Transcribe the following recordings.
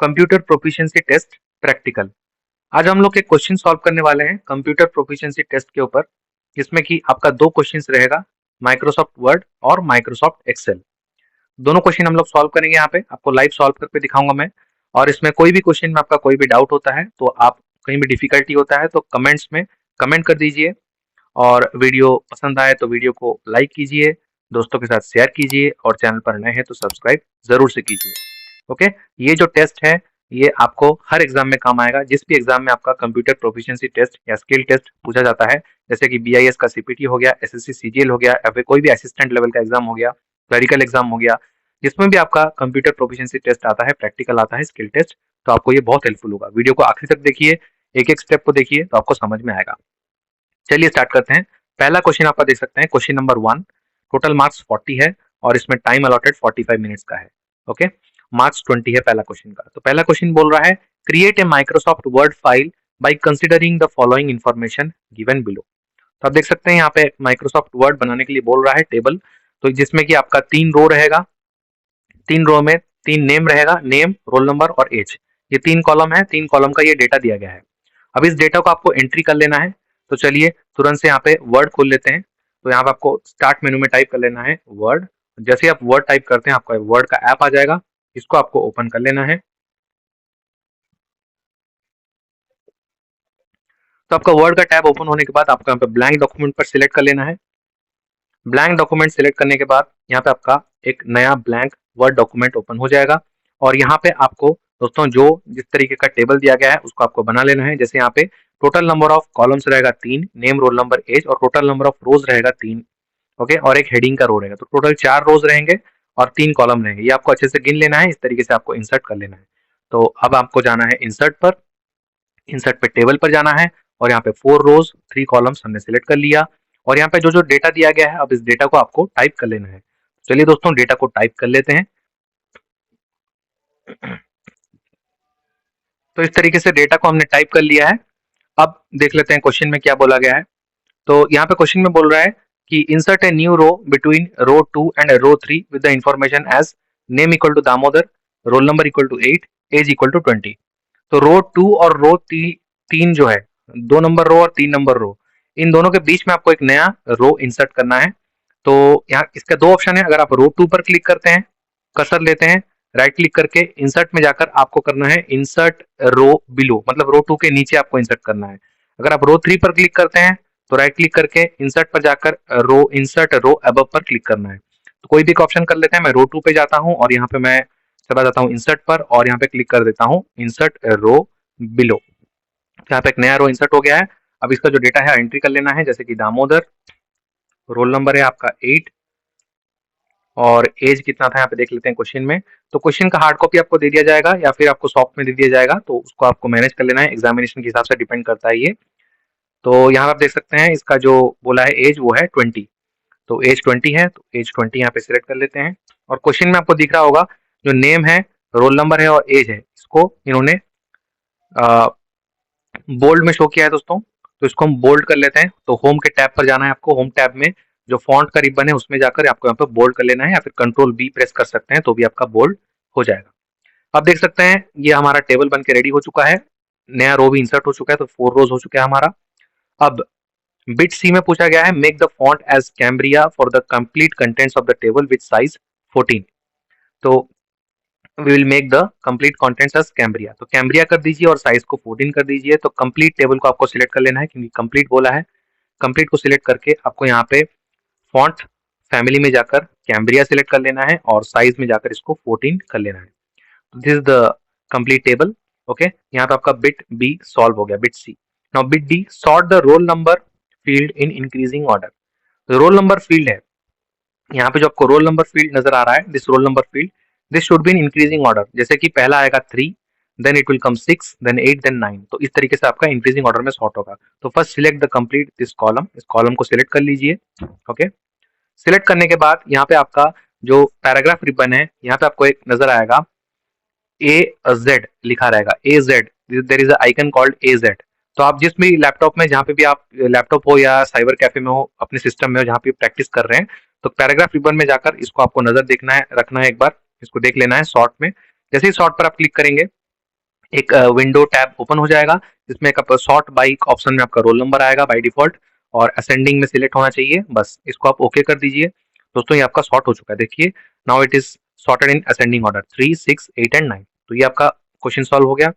Computer proficiency test practical. आज हम लोग एक क्वेश्चन सॉल्व करने वाले हैं कंप्यूटर प्रोफिशिएंसी टेस्ट के ऊपर, जिसमें कि आपका दो क्वेश्चंस रहेगा, माइक्रोसॉफ्ट वर्ड और माइक्रोसॉफ्ट एक्सेल। दोनों क्वेश्चन हम लोग सॉल्व करेंगे, यहाँ पे आपको लाइव सॉल्व करके दिखाऊंगा मैं। और इसमें कोई भी क्वेश्चन में आपका कोई भी डाउट होता है तो आप कहीं भी डिफिकल्टी होता है तो कमेंट्स में कमेंट कर दीजिए। और वीडियो पसंद आए तो वीडियो को लाइक कीजिए, दोस्तों के साथ शेयर कीजिए और चैनल पर नए हैं तो सब्सक्राइब जरूर से कीजिए। ओके, ये जो टेस्ट है ये आपको हर एग्जाम में काम आएगा। जिस भी एग्जाम में आपका कंप्यूटर प्रोफिशिएंसी टेस्ट या स्किल टेस्ट पूछा जाता है, जैसे कि बीआईएस का सीपीटी हो गया, एसएससी सीजीएल हो गया, या फिर कोई भी असिस्टेंट लेवल का एग्जाम हो गया, क्लरिकल एग्जाम हो गया, जिसमें भी आपका कंप्यूटर प्रोफिशिएंसी टेस्ट आता है, प्रैक्टिकल आता है, स्किल टेस्ट, तो आपको ये बहुत हेल्पफुल होगा। वीडियो को आखिर तक देखिए, एक एक स्टेप को देखिए तो आपको समझ में आएगा। चलिए स्टार्ट करते हैं। पहला क्वेश्चन आप देख सकते हैं, क्वेश्चन नंबर 1। टोटल मार्क्स 40 है और इसमें टाइम अलॉटेड 45 मिनट्स का है। ओके, मार्क्स 20 है पहला क्वेश्चन का। तो पहला क्वेश्चन बोल रहा है, create a Microsoft word file by considering the following information given below. तो आप देख सकते हैं यहाँ पे माइक्रोसॉफ्ट वर्ड बनाने के लिए बोल रहा है टेबल, तो जिसमें कि आपका 3 रो रहेगा, 3 रो में 3 नेम रहेगा, नेम, रोल नंबर और एज। ये 3 कॉलम है, 3 कॉलम का ये डेटा दिया गया है। अब इस डेटा को आपको एंट्री कर लेना है। तो चलिए तुरंत से यहाँ पे वर्ड खोल लेते हैं। तो यहाँ पे आपको स्टार्ट मेनू में टाइप कर लेना है वर्ड। जैसे ही आप वर्ड टाइप करते हैं आपका वर्ड का ऐप आ जाएगा, इसको आपको ओपन कर लेना है। तो आपका वर्ड का टैब ओपन होने के बाद आपको यहाँ पे ब्लैंक डॉक्यूमेंट पर सिलेक्ट कर लेना है। ब्लैंक डॉक्यूमेंट सिलेक्ट करने के बाद यहाँ पे आपका एक नया ब्लैंक वर्ड डॉक्यूमेंट ओपन हो जाएगा। और यहाँ पे आपको दोस्तों जो जिस तरीके का टेबल दिया गया है उसको आपको बना लेना है। जैसे यहाँ पे टोटल नंबर ऑफ कॉलम्स रहेगा 3, नेम, रोल नंबर, एज, और टोटल नंबर ऑफ रोज रहेगा 3। ओके, और एक हेडिंग का रो रहेगा, तो टोटल 4 रोज रहेंगे और 3 कॉलम रहेंगे। ये आपको अच्छे से गिन लेना है, इस तरीके से आपको इंसर्ट कर लेना है। तो अब आपको जाना है इंसर्ट पर, इंसर्ट पे टेबल पर जाना है और यहाँ पे 4 रोज 3 कॉलम्स हमने सिलेक्ट कर लिया। और यहाँ पे जो जो डेटा दिया गया है अब इस डेटा को आपको टाइप कर लेना है। चलिए दोस्तों डेटा को टाइप कर लेते हैं। तो इस तरीके से डेटा को हमने टाइप कर लिया है। अब देख लेते हैं क्वेश्चन में क्या बोला गया है। तो यहाँ पे क्वेश्चन में बोल रहा है कि insert a new row between row 2 and row 3 with the information as name equal to Damodar, roll number equal to 8, age equal to 20। तो रो 2 और रो 3 जो है, 2 नंबर रो और 3 नंबर रो, इन दोनों के बीच में आपको एक नया रो इंसर्ट करना है। तो यहाँ इसका 2 ऑप्शन है। अगर आप रो 2 पर क्लिक करते हैं, कर्सर लेते हैं, राइट क्लिक करके इंसर्ट में जाकर आपको करना है इंसर्ट रो बिलो, मतलब रो 2 के नीचे आपको इंसर्ट करना है। अगर आप रो 3 पर क्लिक करते हैं तो राइट क्लिक करके इंसर्ट पर जाकर रो इंसर्ट रो अबव पर क्लिक करना है। तो कोई भी एक ऑप्शन कर लेते हैं। मैं रो 2 पे जाता हूँ और यहाँ पे मैं चला जाता हूँ इंसर्ट पर और यहाँ पे क्लिक कर देता हूँ इंसर्ट रो बिलो। यहाँ पे एक नया रो इंसर्ट हो गया है। अब इसका जो डेटा है एंट्री कर लेना है, जैसे कि दामोदर, रोल नंबर है आपका 8 और एज कितना था यहाँ पे देख लेते हैं क्वेश्चन में। तो क्वेश्चन का हार्ड कॉपी आपको दे दिया जाएगा या फिर आपको सॉफ्ट में दे दिया जाएगा, तो उसको आपको मैनेज कर लेना है, एग्जामिनेशन के हिसाब से डिपेंड करता है ये। तो यहाँ आप देख सकते हैं इसका जो बोला है एज वो है 20। तो एज 20 है, तो एज 20 यहाँ पे सिलेक्ट कर लेते हैं। और क्वेश्चन में आपको दिख रहा होगा जो नेम है, रोल नंबर है और एज है, इसको इन्होंने बोल्ड में शो किया है दोस्तों। तो इसको हम बोल्ड कर लेते हैं। तो होम के टैब पर जाना है आपको, होम टैब में जो फॉन्ट का रिबन है उसमें जाकर आपको यहाँ पे बोल्ड कर लेना है, या फिर कंट्रोल बी प्रेस कर सकते हैं तो भी आपका बोल्ड हो जाएगा। अब देख सकते हैं ये हमारा टेबल बन के रेडी हो चुका है, नया रो भी इंसर्ट हो चुका है, तो 4 रोज हो चुका है हमारा। अब बिट सी में पूछा गया है, make the font as Cambria for the complete contents of the table with size 14। तो we will make the complete contents as Cambria, तो कैम्ब्रिया कर दीजिए और साइज को 14 कर दीजिए। तो कंप्लीट टेबल को आपको सिलेक्ट कर लेना है क्योंकि कंप्लीट बोला है। कंप्लीट को सिलेक्ट करके आपको यहाँ पे फॉन्ट फैमिली में जाकर कैम्ब्रिया सिलेक्ट कर लेना है और साइज में जाकर इसको 14 कर लेना है। This is the complete table. Okay, यहाँ पे आपका बिट बी सॉल्व हो गया, bit C. Now bit D, sort the roll number field in increasing order. Roll number field है, यहाँ पे जो आपको रोल नंबर फील्ड नजर आ रहा है, this roll number field, this should be in increasing order. जैसे कि पहला आएगा 3, then it will come 6, then 8, then 9। तो इस तरीके से आपका इंक्रीजिंग ऑर्डर में सॉर्ट होगा। तो first select the complete this column, इस कॉलम को सिलेक्ट कर लीजिए। ओके, सिलेक्ट करने के बाद यहाँ पे आपका जो पैराग्राफ रिबन है, यहाँ पे आपको एक नजर आएगा ए जेड लिखा रहेगा, A Z, there is icon called A Z. तो आप जिस भी लैपटॉप में, जहाँ पे भी आप लैपटॉप हो या साइबर कैफे में हो, अपने सिस्टम में हो जहाँ पे प्रैक्टिस कर रहे हैं, तो पैराग्राफ रिबन में जाकर इसको आपको नजर देखना है, रखना है, एक बार इसको देख लेना है शॉर्ट में। जैसे ही शॉर्ट पर आप क्लिक करेंगे एक विंडो टैब ओपन हो जाएगा जिसमें एक सॉर्ट बाई ऑप्शन में आपका रोल नंबर आएगा बाय डिफॉल्ट और असेंडिंग में सिलेक्ट होना चाहिए, बस इसको आप ओके कर दीजिए। दोस्तों ये आपका सॉर्ट हो चुका है, देखिए now it is sorted in ascending order 3, 6, 8 and 9। तो ये आपका क्वेश्चन सॉल्व हो गया।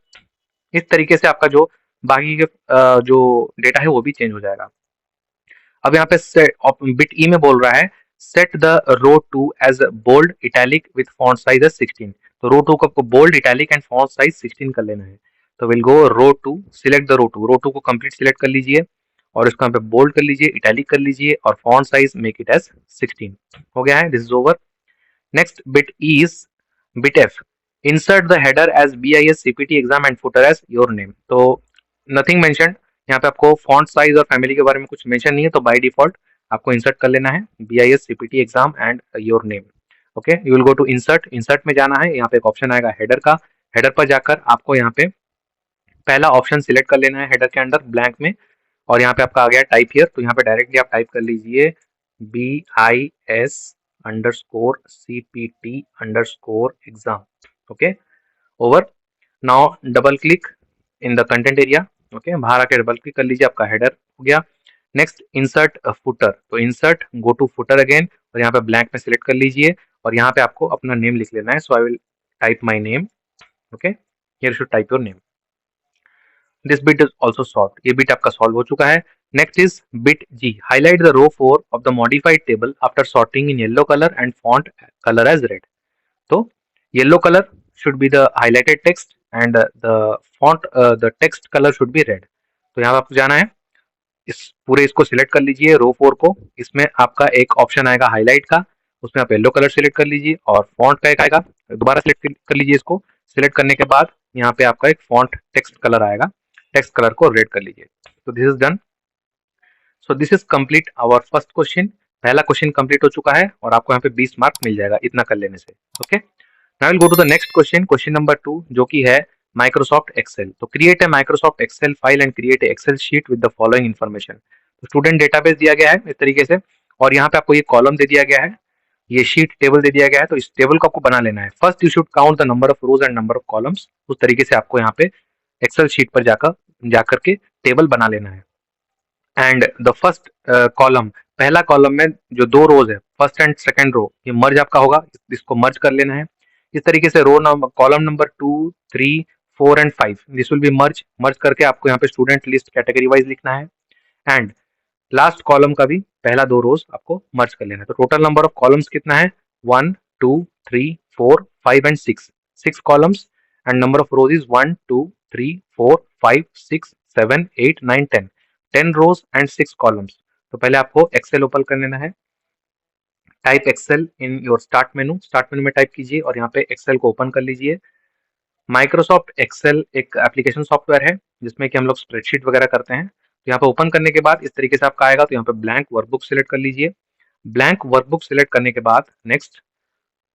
इस तरीके से आपका जो बाकी के जो डेटा है वो भी चेंज हो जाएगा। अब यहाँ पे बिट ई में बोल रहा है set the row two as bold italic with font size as 16। तो रो टू को आपको bold italic and font size 16 कर लेना है। तो will go row two, select the row two को कंप्लीट सिलेक्ट कर लीजिए और इसको यहाँ पे बोल्ड कर लीजिए, इटैलिक कर लीजिए और font size make it as 16। हो गया है, this is over. Next bit E is bit F, insert the header as BIS CPT exam and footer as your name. तो नथिंग मेंशन, यहाँ पे आपको फॉन्ट साइज और फैमिली के बारे में कुछ मेंशन नहीं है, तो बाय डिफॉल्ट आपको इंसर्ट कर लेना है BIS CPT exam and your name. Okay, you will go to insert, insert में जाना है, यहाँ पे एक ऑप्शन आएगा हेडर का। हेडर पर जाकर आपको यहाँ पे पहला ऑप्शन सिलेक्ट कर लेना है हेडर के अंदर ब्लैंक में, और यहाँ पे आपका आ गया टाइप हियर, तो यहाँ पे डायरेक्टली आप टाइप कर लीजिए BIS_CPT_exam। Okay, over. Now double click in the content area. Okay, बाहर आके डबल क्लिक कर लीजिए, आपका हेडर हो गया। नेक्स्ट इंसर्ट फुटर, तो insert go to footer again और यहाँ पे ब्लैंक में सिलेक्ट कर लीजिए और यहाँ पे आपको अपना नेम लिख लेना है। So I will type my name. Okay, here should type your name. This bit is also solve, ये बिट आपका सॉल्व हो चुका है। Next is bit G, highlight the row 4 of the modified table after sorting in yellow colour and font colour as red. तो yellow colour should be the highlighted text and the font the text color should be red। तो यहाँ आपको जाना है, इस पूरे इसको select कर लीजिए रो 4 को। इसमें आपका एक ऑप्शन आएगा हाईलाइट का, उसमें आप येलो कलर सिलेक्ट कर लीजिए और फॉन्ट का एक आएगा, दोबारा सिलेक्ट कर लीजिए इसको। सिलेक्ट करने के बाद यहाँ पे आपका एक फॉन्ट टेक्स्ट कलर आएगा, टेक्स्ट कलर को रेड कर लीजिए। तो this is done. So this is complete our first question. पहला क्वेश्चन कंप्लीट हो चुका है और आपको यहाँ पे 20 मार्क मिल जाएगा इतना कर लेने से। Okay, now will go to the next question, question number 2, जो कि है माइक्रोसॉफ्ट एक्सेल। तो create a Microsoft Excel file and create a Excel sheet with the following information. तो स्टूडेंट डेटाबेस दिया गया है इस तरीके से और यहाँ पे आपको ये कॉलम दे दिया गया है, ये शीट टेबल दे दिया गया है। तो इस टेबल को आपको बना लेना है। First you should count the number of rose and number of columns. उस तरीके से आपको यहाँ पे एक्सेल शीट पर जाकर जाकर के टेबल बना लेना है। एंड द फर्स्ट कॉलम, पहला कॉलम में जो दो रोज है फर्स्ट एंड सेकंड रो, ये मर्ज आपका होगा, इसको मर्ज कर लेना है। इस तरीके से row number column number 2, 3, 4 and 5 this will be merge, merge करके आपको यहाँ पे स्टूडेंट लिस्ट कैटेगरी वाइज लिखना है। एंड लास्ट कॉलम का भी पहला दो रोज आपको मर्ज कर लेना है। तो टोटल नंबर ऑफ कॉलम्स कितना है 1, 2, 3, 4, 5 and 6, 6 columns. And number of rose is 1, 2, 3, 4, 5, 6, 7, 8, 9, 10, 10 rows and 6 columns. तो पहले आपको एक्सेल ओपन कर लेना है। Type Excel in your start menu, start menu में टाइप कीजिए और यहाँ पे एक्सेल को ओपन कर लीजिए। माइक्रोसॉफ्ट एक्सेल एक एप्लीकेशन सॉफ्टवेयर है जिसमें कि हम लोग स्प्रेडशीट वगैरह करते हैं। तो यहाँ पे ओपन करने के बाद इस तरीके से आपका आएगा, तो यहाँ पे ब्लैंक वर्कबुक सिलेक्ट कर लीजिए। ब्लैंक वर्कबुक सिलेक्ट करने के बाद नेक्स्ट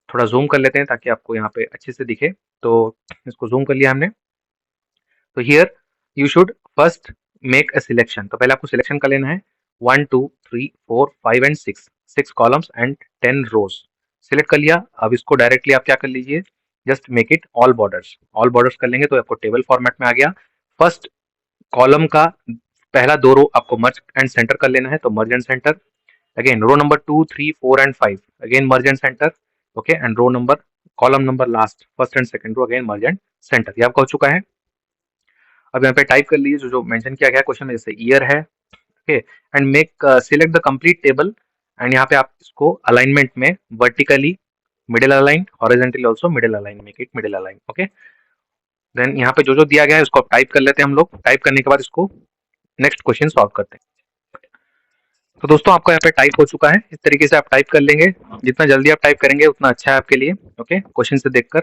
थोड़ा जूम कर लेते हैं ताकि आपको यहाँ पे अच्छे से दिखे। तो इसको जूम कर लिया हमने। तो here you should first make a selection, तो पहले आपको सिलेक्शन कर लेना है 1, 2, 3, 4, 5 and 6, 6 columns and 10 rows. Select कर लिया। अब इसको डायरेक्टली आप क्या कर लीजिए, just make it all borders, all borders कर लेंगे तो आपको टेबल फॉर्मेट में आ गया। फर्स्ट कॉलम का पहला दो रो आपको मर्ज एंड सेंटर कर लेना है, तो merge and center. Again row number 2, 3, 4 and 5 again merge and center. Okay, and row number column number last first and second row again merge and center. ये आपका हो चुका है। अब यहाँ पे टाइप कर लीजिए जो जो मेंशन किया गया क्वेश्चन में, जैसे ईयर है। Okay, and make select the complete table. And यहाँ पे आप इसको अलाइनमेंट में vertically middle align, horizontally also middle align, make it middle align. Okay, then यहाँ पे जो जो दिया गया है उसको आप टाइप कर लेते हैं हम लोग। टाइप करने के बाद इसको नेक्स्ट क्वेश्चन सॉल्व करते हैं। तो दोस्तों आपका यहाँ पे टाइप हो चुका है, इस तरीके से आप टाइप कर लेंगे। जितना जल्दी आप टाइप करेंगे उतना अच्छा है आपके लिए। ओके, क्वेश्चन से देखकर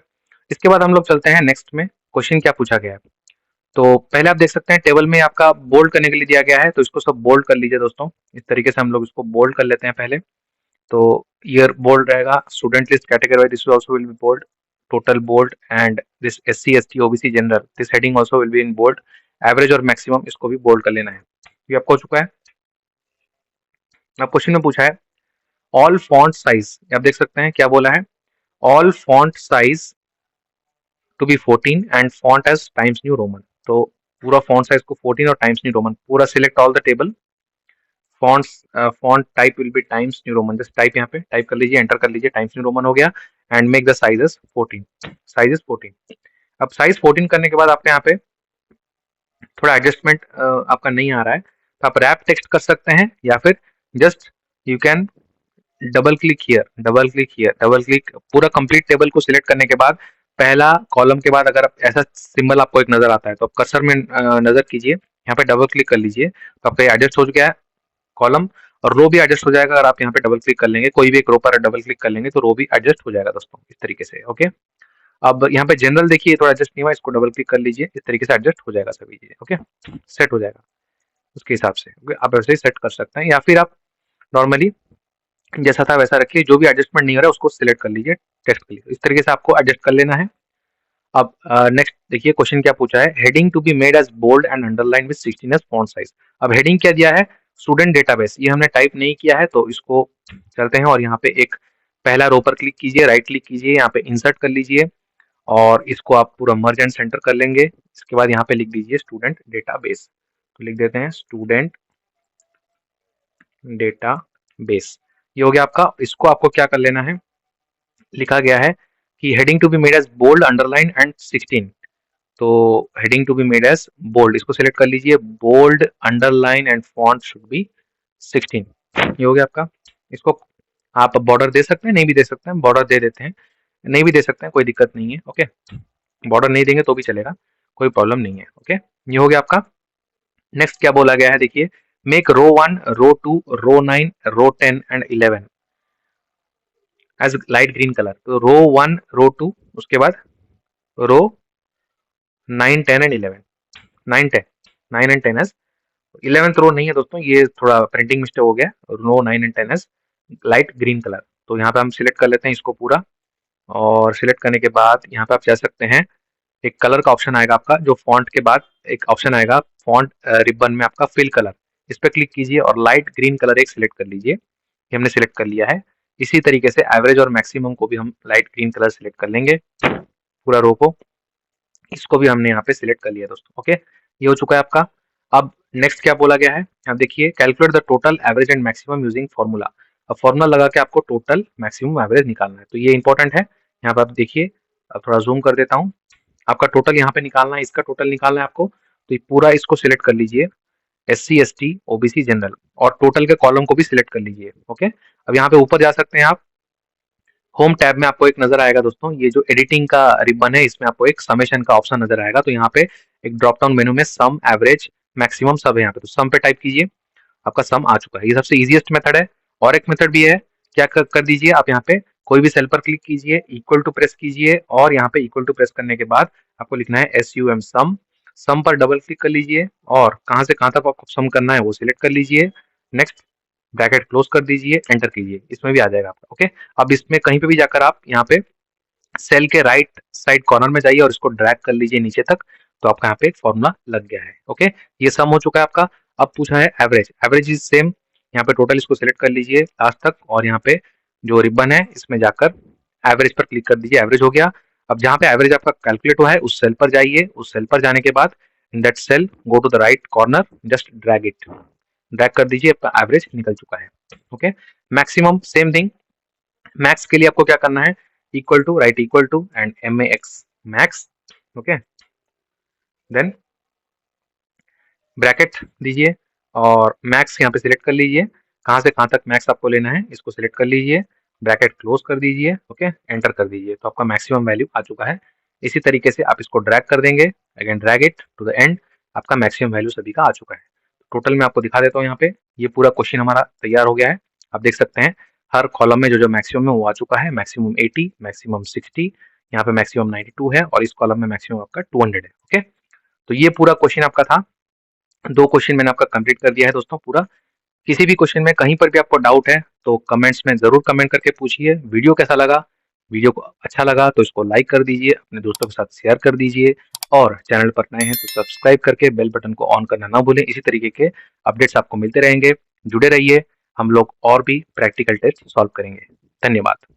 इसके बाद हम लोग चलते हैं नेक्स्ट में, क्वेश्चन क्या पूछा गया है। तो पहले आप देख सकते हैं टेबल में आपका बोल्ड करने के लिए दिया गया है, तो इसको सब बोल्ड कर लीजिए दोस्तों। इस तरीके से हम लोग इसको बोल्ड कर लेते हैं पहले। तो ईयर बोल्ड रहेगा, student list category wise this also will be bold, total bold, and this SC ST OBC general this heading also will be in bold. Average और मैक्सिमम इसको भी बोल्ड कर लेना है। ये आपको हो चुका है। अब क्वेश्चन में पूछा है ऑल फॉन्ट साइज, आप देख सकते हैं क्या बोला है, all font size to be 14 and font as Times New Roman. तो पूरा फॉन्ट साइज को 14 और टाइम्स न्यू रोमन पूरा select all the table. Font type will be Times New Roman, just type यहाँ पे टाइप कर लीजिए, एंटर कर लीजिए, टाइम्स न्यू रोमन हो गया। And make the sizes 14, sizes 14। अब साइज 14 करने के बाद आपके यहाँ पे थोड़ा एडजस्टमेंट आपका नहीं आ रहा है तो आप रैप टेक्स्ट कर सकते हैं, या फिर just you can double click here, double click here, double click. पूरा कंप्लीट टेबल को सिलेक्ट करने के बाद पहला कॉलम के बाद अगर आप ऐसा सिंबल आपको एक नजर आता है तो आप कर्सर में नजर कीजिए, यहाँ पे डबल क्लिक कर लीजिए तो आपका एडजस्ट हो गया है कॉलम, और रो भी एडजस्ट हो जाएगा। अगर आप यहाँ पे डबल क्लिक कर लेंगे, कोई भी एक रो पर डबल क्लिक कर लेंगे तो रो भी एडजस्ट हो जाएगा दोस्तों, इस तरीके से। ओके, अब यहाँ पे जनरल देखिए थोड़ा एडजस्ट नहीं हुआ, इसको डबल क्लिक कर लीजिए, इस तरीके से एडजस्ट हो जाएगा सभी चीजें। ओके, सेट हो जाएगा उसके हिसाब से। ओके, आप ऐसे ही सेट कर सकते हैं, या फिर आप नॉर्मली जैसा था वैसा रखिए, जो भी एडजस्टमेंट नहीं हो रहा है उसको सिलेक्ट कर लीजिए, टेक्स्ट कर लीजिए, इस तरीके से आपको एडजस्ट कर लेना है। अब नेक्स्ट देखिए क्वेश्चन क्या पूछा है, heading to be made as bold and underline with 16 as font size. अब हेडिंग क्या दिया है, स्टूडेंट डेटाबेस, ये हमने टाइप नहीं किया है तो इसको चलते हैं, और यहाँ पे एक पहला रो पर क्लिक कीजिए, राइट क्लिक कीजिए, यहाँ पे इंसर्ट कर लीजिए और इसको आप पूरा मर्ज एंड सेंटर कर लेंगे। इसके बाद यहाँ पे लिख दीजिए स्टूडेंट डेटाबेस, तो लिख देते हैं स्टूडेंट डेटाबेस, ये हो गया आपका। इसको आपको क्या कर लेना है, लिखा गया है कि heading to be made as bold underline and 16, तो heading to be made as bold, इसको सिलेक्ट कर लीजिए, bold underline and font should be 16, ये हो गया आपका। इसको आप बॉर्डर दे सकते हैं, नहीं भी दे सकते हैं, बॉर्डर दे देते हैं, नहीं भी दे सकते हैं, कोई दिक्कत नहीं है। ओके, बॉर्डर नहीं देंगे तो भी चलेगा, कोई प्रॉब्लम नहीं है। ओके, ये हो गया आपका। नेक्स्ट क्या बोला गया है देखिए, make row 1, row 2, row 9, row 10 and 11 as light green colour. तो रो 1, रो 2, उसके बाद row 9, 10 and 11, 9 10, 9 and 10 as 11th row नहीं है दोस्तों, ये थोड़ा प्रिंटिंग मिस्टेक हो गया, row 9 and 10 as light green colour. तो यहाँ पे हम सिलेक्ट कर लेते हैं इसको पूरा, और सिलेक्ट करने के बाद यहाँ पे आप जा सकते हैं, एक कलर का ऑप्शन आएगा आपका, जो फॉन्ट के बाद एक ऑप्शन आएगा फॉन्ट रिबन में आपका फिल कलर, इस पर क्लिक कीजिए और लाइट ग्रीन कलर एक सिलेक्ट कर लीजिए, ये हमने सिलेक्ट कर लिया है। इसी तरीके से एवरेज और मैक्सिमम को भी हम लाइट ग्रीन कलर सिलेक्ट कर लेंगे, पूरा रो को, इसको भी हमने यहाँ पे सिलेक्ट कर लिया दोस्तों। ओके, ये हो चुका है आपका। अब नेक्स्ट क्या बोला गया है, अब देखिए, calculate the total average and maximum using formula. अब फॉर्मूला लगा के आपको टोटल मैक्सिमम एवरेज निकालना है, तो ये इंपॉर्टेंट है। यहाँ पर आप देखिए, अब थोड़ा जूम कर देता हूँ, आपका टोटल यहाँ पे निकालना है, इसका टोटल निकालना है आपको, तो पूरा इसको सिलेक्ट कर लीजिए, SC ST OBC जनरल, और टोटल के कॉलम को भी सिलेक्ट कर लीजिए। ओके, अब यहाँ पे ऊपर जा सकते हैं आप, होम टैब में आपको एक नजर आएगा दोस्तों, ये जो एडिटिंग का रिबन है इसमें आपको एक समेशन का ऑप्शन नजर आएगा, तो यहाँ पे एक ड्रॉप डाउन मेनू में सम, एवरेज, मैक्सिमम सब है यहाँ पे, तो सम पे टाइप कीजिए, आपका सम आ चुका है। ये सबसे इजीएस्ट मेथड है। और एक मेथड भी है, क्या कर दीजिए आप, यहाँ पे कोई भी सेल पर क्लिक कीजिए, इक्वल टू प्रेस कीजिए, और यहाँ पे इक्वल टू प्रेस करने के बाद आपको लिखना है SUM सम, सम पर डबल क्लिक कर लीजिए और कहाँ से कहाँ तक आपको सम करना है वो सिलेक्ट कर लीजिए, नेक्स्ट ब्रैकेट क्लोज कर दीजिए, एंटर कीजिए, इसमें भी आ जाएगा आपका। ओके, अब इसमें कहीं पे भी जाकर आप यहाँ पे सेल के राइट साइड कॉर्नर में जाइए और इसको ड्रैग कर लीजिए नीचे तक, तो आपका यहाँ पे एक फॉर्मूला लग गया है। ओके, ये सम हो चुका है आपका। अब पूछा है एवरेज, एवरेज इज सेम, यहाँ पे टोटल इसको सिलेक्ट कर लीजिए लास्ट तक, और यहाँ पे जो रिबन है इसमें जाकर एवरेज पर क्लिक कर दीजिए, एवरेज हो गया। अब जहाँ पे एवरेज आपका कैलकुलेट हुआ है उस सेल पर जाइए, उस सेल पर जाने के बाद in that cell go to the right corner, just drag it, drag कर दीजिए, आपका एवरेज निकल चुका है। ओके, मैक्सिमम सेम थिंग, मैक्स के लिए आपको क्या करना है, equal to, right equal to and MAX max. Okay, then bracket दीजिए और मैक्स यहाँ पे सिलेक्ट कर लीजिए, कहाँ से कहाँ तक मैक्स आपको लेना है इसको सिलेक्ट कर लीजिए, ब्रैकेट क्लोज कर दीजिए, ओके, एंटर कर दीजिए, तो आपका मैक्सिमम वैल्यू आ चुका है। इसी तरीके से आप इसको ड्रैग कर देंगे, again drag it to the end, आपका मैक्सिमम वैल्यू सभी का आ चुका है। टोटल में आपको दिखा देता हूँ, यहाँ पे ये पूरा क्वेश्चन हमारा तैयार हो गया है। आप देख सकते हैं हर कॉलम में जो जो मैक्सिमम है वो आ चुका है, मैक्सिमम 80, मैक्सिमम 60, यहाँ पे मैक्सिमम 92 है, और इस कॉलम में मैक्सिमम आपका 200 है। ओके, तो ये पूरा क्वेश्चन आपका था, 2 क्वेश्चन मैंने आपका कंप्लीट कर दिया है दोस्तों पूरा। किसी भी क्वेश्चन में कहीं पर भी आपको डाउट है तो कमेंट्स में जरूर कमेंट करके पूछिए। वीडियो कैसा लगा, वीडियो को अच्छा लगा तो इसको लाइक कर दीजिए, अपने दोस्तों के साथ शेयर कर दीजिए, और चैनल पर नए हैं तो सब्सक्राइब करके बेल बटन को ऑन करना ना भूलें। इसी तरीके के अपडेट्स आपको मिलते रहेंगे, जुड़े रहिए, हम लोग और भी प्रैक्टिकल टेस्ट सॉल्व करेंगे। धन्यवाद।